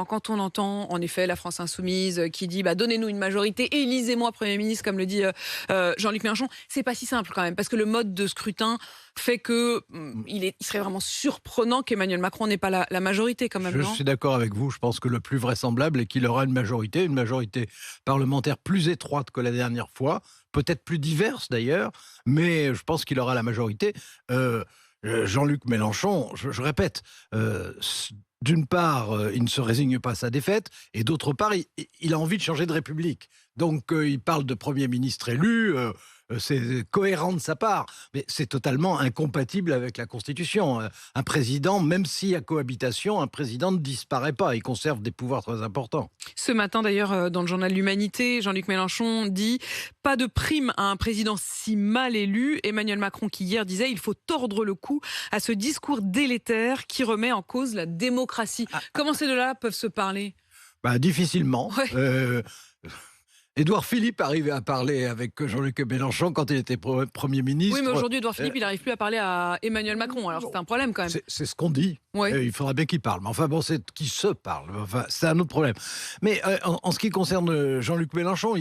Quand on entend en effet la France insoumise qui dit donnez-nous une majorité, élisez-moi Premier ministre, comme le dit Jean-Luc Mélenchon, c'est pas si simple quand même, parce que le mode de scrutin fait que il serait vraiment surprenant qu'Emmanuel Macron n'ait pas la majorité quand même. Je suis d'accord avec vous, je pense que le plus vraisemblable est qu'il aura une majorité parlementaire plus étroite que la dernière fois, peut-être plus diverse d'ailleurs, mais je pense qu'il aura la majorité. Jean-Luc Mélenchon, je répète, d'une part, il ne se résigne pas à sa défaite, et d'autre part, il a envie de changer de République. Donc, il parle de Premier ministre élu, c'est cohérent de sa part, mais c'est totalement incompatible avec la Constitution. Un président, même s'il y a cohabitation, un président ne disparaît pas, il conserve des pouvoirs très importants. Ce matin, d'ailleurs, dans le journal L'Humanité, Jean-Luc Mélenchon dit « Pas de prime à un président si mal élu ». Emmanuel Macron, qui hier disait « Il faut tordre le cou à ce discours délétère qui remet en cause la démocratie ». Comment ces deux-là peuvent se parler ? Difficilement. Ouais. Édouard Philippe arrivait à parler avec Jean-Luc Mélenchon quand il était Premier ministre. Oui, mais aujourd'hui, Édouard Philippe, il n'arrive plus à parler à Emmanuel Macron. Alors, c'est un problème quand même. C'est ce qu'on dit. Ouais. Il faudra bien qu'il parle. Mais enfin, bon, c'est qui se parle. Enfin, c'est un autre problème. Mais en ce qui concerne Jean-Luc Mélenchon,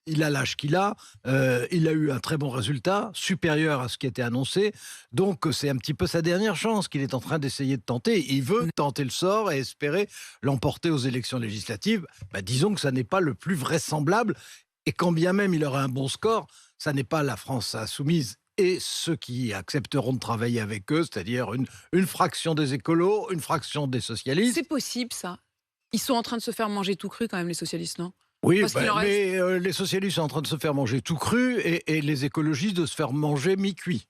il a l'âge qu'il a. Il a eu un très bon résultat, supérieur à ce qui était annoncé. Donc, c'est un petit peu sa dernière chance qu'il est en train d'essayer de tenter. Il veut tenter le sort et espérer l'emporter aux élections législatives. Disons que ça n'est pas le plus vraisemblable. Et quand bien même il aura un bon score, ça n'est pas la France insoumise et ceux qui accepteront de travailler avec eux, c'est-à-dire une fraction des écolos, une fraction des socialistes. C'est possible, ça. Ils sont en train de se faire manger tout cru, quand même, les socialistes, non ? Oui, mais les socialistes sont en train de se faire manger tout cru et les écologistes de se faire manger mi-cuit.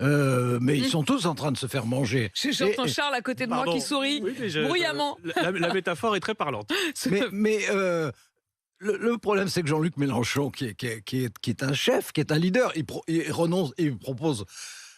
Mais ils sont tous en train de se faire manger. J'entends Charles à côté de moi qui sourit bruyamment. La métaphore est très parlante. Le problème, c'est que Jean-Luc Mélenchon, qui est un chef, qui est un leader, il propose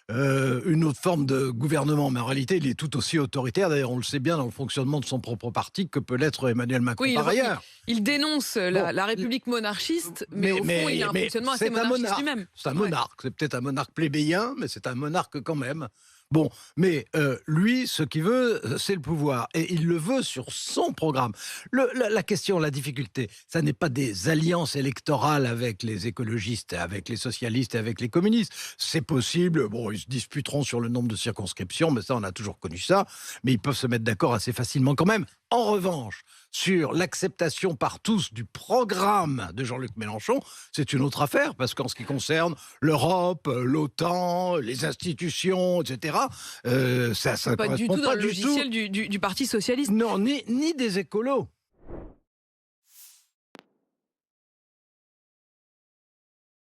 une autre forme de gouvernement, mais en réalité, il est tout aussi autoritaire. D'ailleurs, on le sait bien dans le fonctionnement de son propre parti que peut l'être Emmanuel Macron par ailleurs. Il dénonce la République monarchiste, mais au fond, il a un fonctionnement assez monarchiste lui-même. C'est un monarque. C'est peut-être un monarque plébéien, mais c'est un monarque quand même. Bon, mais lui, ce qu'il veut, c'est le pouvoir. Et il le veut sur son programme. La question, la difficulté, ça n'est pas des alliances électorales avec les écologistes, avec les socialistes et avec les communistes. C'est possible. Bon, ils se disputeront sur le nombre de circonscriptions, mais ça, on a toujours connu ça. Mais ils peuvent se mettre d'accord assez facilement quand même. En revanche, sur l'acceptation par tous du programme de Jean-Luc Mélenchon, c'est une autre affaire, parce qu'en ce qui concerne l'Europe, l'OTAN, les institutions, etc., ça pas correspond du tout dans pas le du logiciel du Parti socialiste. Non, ni des écolos.